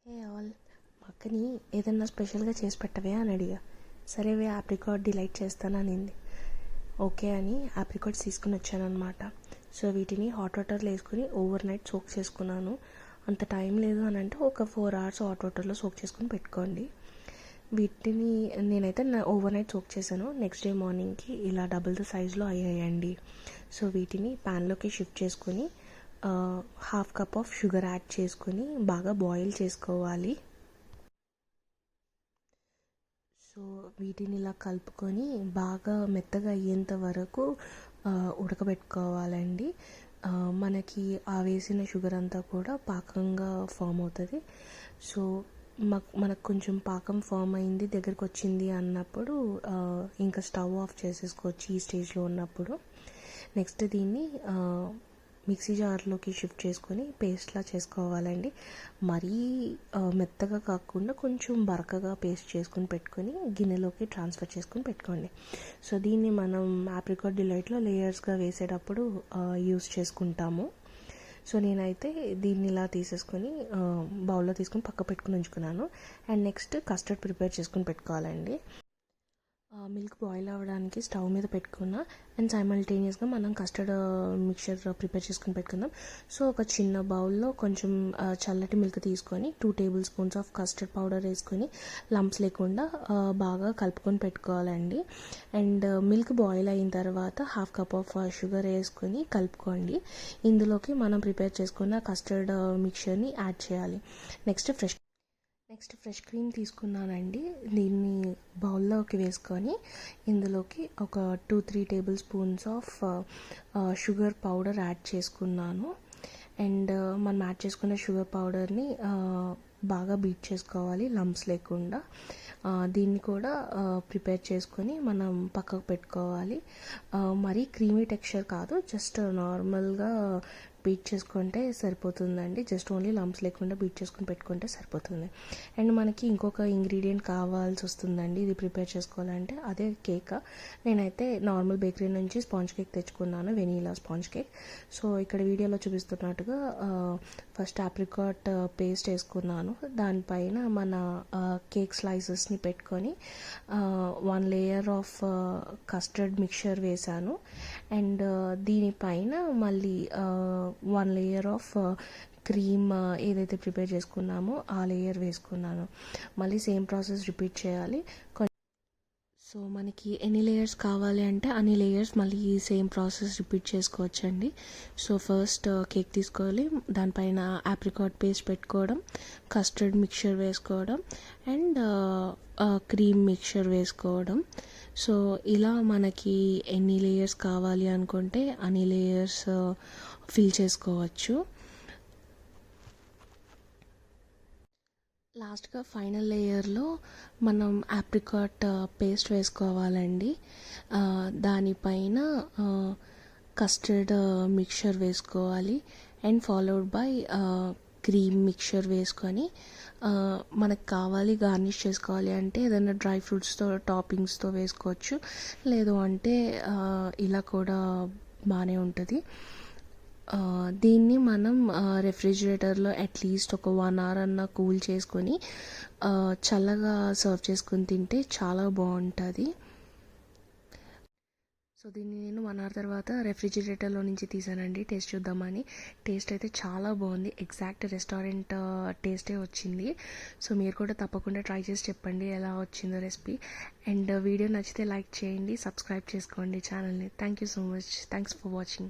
Hey all, మా అక్కని ఏదన్నా స్పెషల్గా చేసి పెట్టవే అని అడిగా. సరేవే ఆప్రికాట్ డిలైట్ చేస్తాననింది. ఓకే అని ఆప్రికాట్స్ తీసుకుని వచ్చానమాట. సో వీటిని హాట్ వాటర్లో వేసుకుని ఓవర్ నైట్ సోక్ చేసుకున్నాను. అంత టైం లేదు అని అంటే ఒక 4 hours హాట్ వాటర్లో సోక్ చేసుకుని పెట్టుకోండి. వీటిని నేనైతే ఓవర్ నైట్ సోక్ చేశాను. నెక్స్ట్ డే మార్నింగ్కి ఇలా డబుల్ ద సైజులో అయ్యాయండి. సో వీటిని ప్యాన్లోకి షిఫ్ట్ చేసుకొని 1/2 cup ఆఫ్ షుగర్ యాడ్ చేసుకొని బాగా బాయిల్ చేసుకోవాలి. సో వీటిని ఇలా కలుపుకొని బాగా మెత్తగా అయ్యేంత వరకు ఉడకబెట్టుకోవాలండి. మనకి ఆ వేసిన షుగర్ అంతా కూడా పాకంగా ఫామ్ అవుతుంది. సో మనకు కొంచెం పాకం ఫామ్ అయింది, దగ్గరకు వచ్చింది అన్నప్పుడు ఇంకా స్టవ్ ఆఫ్ చేసేసుకోవచ్చు ఈ స్టేజ్లో ఉన్నప్పుడు. నెక్స్ట్ దీన్ని మిక్సీ జార్లోకి షిఫ్ట్ చేసుకొని పేస్ట్లా చేసుకోవాలండి. మరీ మెత్తగా కాకుండా కొంచెం బరకగా పేస్ట్ చేసుకొని పెట్టుకొని గిన్నెలోకి ట్రాన్స్ఫర్ చేసుకొని పెట్టుకోండి. సో దీన్ని మనం ఆప్రికాట్ డిలైట్లో లేయర్స్గా వేసేటప్పుడు యూస్ చేసుకుంటాము. సో నేనైతే దీన్ని ఇలా తీసేసుకొని బౌల్లో తీసుకొని పక్క పెట్టుకుని ఉంచుకున్నాను. అండ్ నెక్స్ట్ కస్టర్డ్ ప్రిపేర్ చేసుకొని పెట్టుకోవాలండి. మిల్క్ బాయిల్ అవ్వడానికి స్టవ్ మీద పెట్టుకున్నా అండ్ సైమల్టేనియస్గా మనం కస్టర్డ్ మిక్చర్ ప్రిపేర్ చేసుకుని పెట్టుకుందాం. సో ఒక చిన్న బౌల్లో కొంచెం చల్లటి మిల్క్ తీసుకొని 2 tablespoons ఆఫ్ కస్టర్డ్ పౌడర్ వేసుకొని లంప్స్ లేకుండా బాగా కలుపుకొని పెట్టుకోవాలండి. అండ్ మిల్క్ బాయిల్ అయిన తర్వాత 1/2 cup ఆఫ్ షుగర్ వేసుకొని కలుపుకోండి. ఇందులోకి మనం ప్రిపేర్ చేసుకున్న కస్టర్డ్ మిక్చర్ని యాడ్ చేయాలి. నెక్స్ట్ ఫ్రెష్ క్రీమ్ తీసుకున్నానండి. దీన్ని బౌల్లోకి వేసుకొని ఇందులోకి ఒక 2-3 tablespoons of sugar powder add చేసుకున్నాను. అండ్ మనం యాడ్ చేసుకున్న షుగర్ పౌడర్ని బాగా బీట్ చేసుకోవాలి లంప్స్ లేకుండా. దీన్ని కూడా ప్రిపేర్ చేసుకొని మనం పక్కకు పెట్టుకోవాలి. మరీ క్రీమీ టెక్స్చర్ కాదు, జస్ట్ నార్మల్గా బీట్ చేసుకుంటే సరిపోతుందండి. జస్ట్ ఓన్లీ లంప్స్ లేకుండా బీట్ చేసుకొని పెట్టుకుంటే సరిపోతుంది. అండ్ మనకి ఇంకొక ఇంగ్రీడియంట్ కావాల్సి వస్తుందండి ఇది ప్రిపేర్ చేసుకోవాలంటే, అదే కేక్. నేనైతే నార్మల్ బేకరీ నుంచి స్పాంజ్ కేక్ తెచ్చుకున్నాను, వెనీలా స్పాంజ్ కేక్. సో ఇక్కడ వీడియోలో చూపిస్తున్నట్టుగా ఫస్ట్ ఆప్రికాట్ పేస్ట్ వేసుకున్నాను. దానిపైన మన కేక్ స్లైసెస్ని పెట్టుకొని 1 layer ఆఫ్ కస్టర్డ్ మిక్చర్ వేసాను. అండ్ దీనిపైన మళ్ళీ 1 layer ఆఫ్ క్రీమ్ ఏదైతే ప్రిపేర్ చేసుకున్నామో ఆ లేయర్ వేసుకున్నాను. మళ్ళీ సేమ్ ప్రాసెస్ రిపీట్ చేయాలి. సో మనకి ఎన్ని లేయర్స్ కావాలి అంటే అన్ని లేయర్స్ మళ్ళీ ఈ సేమ్ ప్రాసెస్ రిపీట్ చేసుకోవచ్చండి. సో ఫస్ట్ కేక్ తీసుకోవాలి, దానిపైన ఆప్రికాట్ పేస్ట్ పెట్టుకోవడం, కస్టర్డ్ మిక్చర్ వేసుకోవడం అండ్ క్రీమ్ మిక్చర్ వేసుకోవడం. సో ఇలా మనకి ఎన్ని లేయర్స్ కావాలి అనుకుంటే అన్ని లేయర్స్ ఫిల్ చేసుకోవచ్చు. లాస్ట్గా ఫైనల్ లేయర్లో మనం ఆప్రికాట్ పేస్ట్ వేసుకోవాలండి. దానిపైన కస్టర్డ్ మిక్చర్ వేసుకోవాలి and followed by cream mixture వేసుకొని మనకు కావాలి గార్నిష్ చేసుకోవాలి అంటే ఏదైనా డ్రై ఫ్రూట్స్తో టాపింగ్స్తో వేసుకోవచ్చు, లేదు అంటే ఇలా కూడా బాగానే ఉంటుంది. దీన్ని మనం రెఫ్రిజిరేటర్లో అట్లీస్ట్ ఒక 1 hour అన్న కూల్ చేసుకొని చల్లగా సర్వ్ చేసుకొని తింటే చాలా బాగుంటుంది. సో దీన్ని నేను 1 hour తర్వాత రెఫ్రిజిరేటర్లో నుంచి తీసానండి టేస్ట్ చూద్దామని. టేస్ట్ అయితే చాలా బాగుంది, ఎగ్జాక్ట్ రెస్టారెంట్ టేస్టే వచ్చింది. సో మీరు కూడా తప్పకుండా ట్రై చేసి చెప్పండి ఎలా వచ్చిందో రెసిపీ. అండ్ వీడియో నచ్చితే లైక్ చేయండి, సబ్స్క్రైబ్ చేసుకోండి ఛానల్ని. Thank you so much. Thanks for watching.